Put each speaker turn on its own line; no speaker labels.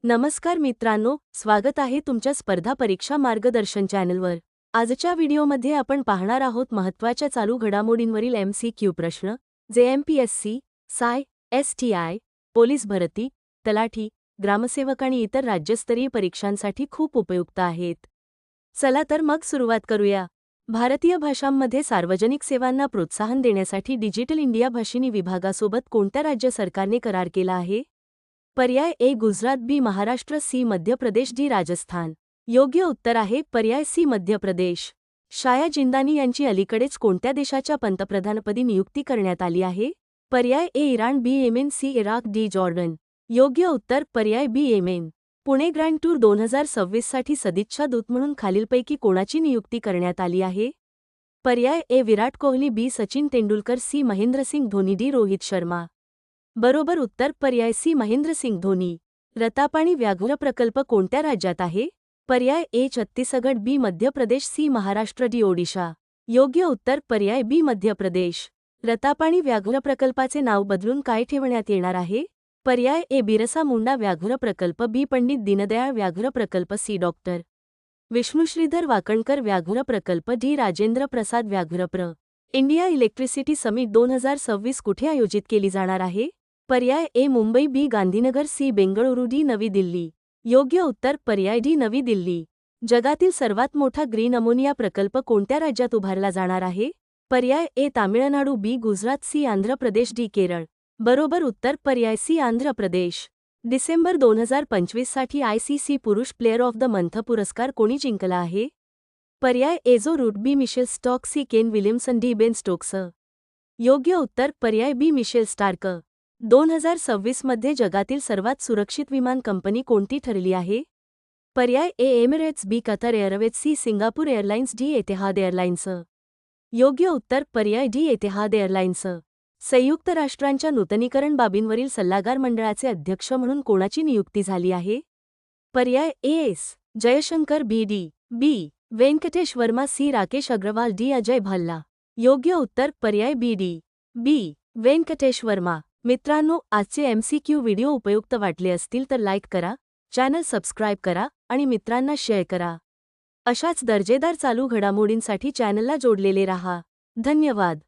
नमस्कार मित्रांनो, स्वागत आहे तुमच्या स्पर्धा परीक्षा मार्गदर्शन चॅनलवर। आजच्या व्हिडिओमध्ये आपण पाहणार आहोत महत्त्वाच्या चालू घडामोडींवरील MCQ प्रश्न, जे MPSC, साय, STI, पोलीस भरती, तलाठी, ग्रामसेवक आणि इतर राज्यस्तरीय परीक्षांसाठी खूप उपयुक्त आहेत। चला तर मग सुरुवात करूया। भारतीय भाषांमध्ये सार्वजनिक सेवांना प्रोत्साहन देण्यासाठी डिजिटल इंडिया भाषिणी विभागासोबत कोणत्या राज्य सरकारने करार केला आहे? पर्याय ए गुजरात, बी महाराष्ट्र, सी मध्य प्रदेश, डी राजस्थान। योग्य उत्तर आहे पर्याय सी मध्य प्रदेश। शाया जिंदानी यांची अलीकडेच कोणत्या देशाच्या पंतप्रधानपदी नियुक्ती करण्यात आली आहे? पर्याय ए इराण, B Yemen, C Iraq, D Jordan. योग्य उत्तर पर्याय B Yemen. Pune grand tour 2026 साठी सदिच्छा दूत म्हणून खालीलपैकी कोणाची नियुक्ती करण्यात आली आहे? पर्याय ए विराट कोहली, बी सचिन तेंडुलकर, सी महेंद्रसिंग धोनी, डी रोहित शर्मा। बरोबर उत्तर पर्याय सी महेंद्रसिंग धोनी। रतापाणी व्याघ्र प्रकल्प कोणत्या राज्यात आहे? पर्याय ए छत्तीसगड, बी मध्य प्रदेश, सी महाराष्ट्र, डी ओडिशा। योग्य उत्तर पर्याय बी मध्य प्रदेश। रतापाणी व्याघ्र प्रकल्पाचे नाव बदलून काय ठेवण्यात येणार आहे? पर्याय ए बिरसा मुंडा व्याघ्र प्रकल्प, बी पंडित दीनदयाळ व्याघ्र प्रकल्प, सी डॉक्टर विष्णुश्रीधर वाकणकर व्याघ्र प्रकल्प, डी राजेंद्र प्रसाद व्याघ्र प्र। इंडिया इलेक्ट्रिसिटी समिट 2026 कुठे आयोजित केली जाणार आहे? पर्याय ए मुंबई, बी गांधीनगर, सी बेंगळुरू, डी नवी दिल्ली। योग्य उत्तर पर्याय डी नवी दिल्ली। जगातील सर्वात मोठा ग्रीन अमोनिया प्रकल्प कोणत्या राज्यात उभारला जाणार आहे? पर्याय ए तामिळनाडू, बी गुजरात, सी आंध्र प्रदेश, डी केरळ। बरोबर उत्तर पर्याय सी आंध्र प्रदेश। डिसेंबर 2025 साठी ICC पुरुष प्लेयर ऑफ द मंथ पुरस्कार कोणी जिंकला आहे? पर्याय ए जो रूट, बी Michel stock, C Kane Williamson, D बेन स्टोक्स। योग्य उत्तर पर्याय बी मिशेल स्टार्क। 2026 मध्ये जगातील सर्वात सुरक्षित विमान कंपनी कोणती ठरली आहे? पर्याय ए Emirates, B Qatar Airways, C Singapore Airlines, D Etihad Airlines. योग्य उत्तर पर्याय डी एतिहाद एअरलाइन्स। संयुक्त राष्ट्रांच्या नूतनीकरण बाबींवरील सल्लागार मंडळाचे अध्यक्ष म्हणून कोणाची नियुक्ती झाली आहे? पर्याय A S Jaishankar, B Venkatesh Varma, C Rakesh Agrawal, D Ajay Bhalla. योग्य उत्तर पर्याय बी वेंकटेश वर्मा। मित्रांनो, आजचे MCQ व्हिडिओ उपयुक्त वाटले असतील तर लाईक करा, चॅनल सबस्क्राईब करा आणि मित्रांना शेअर करा। अशाच दर्जेदार चालू घडामोडींसाठी चॅनलला जोडलेले राहा। धन्यवाद।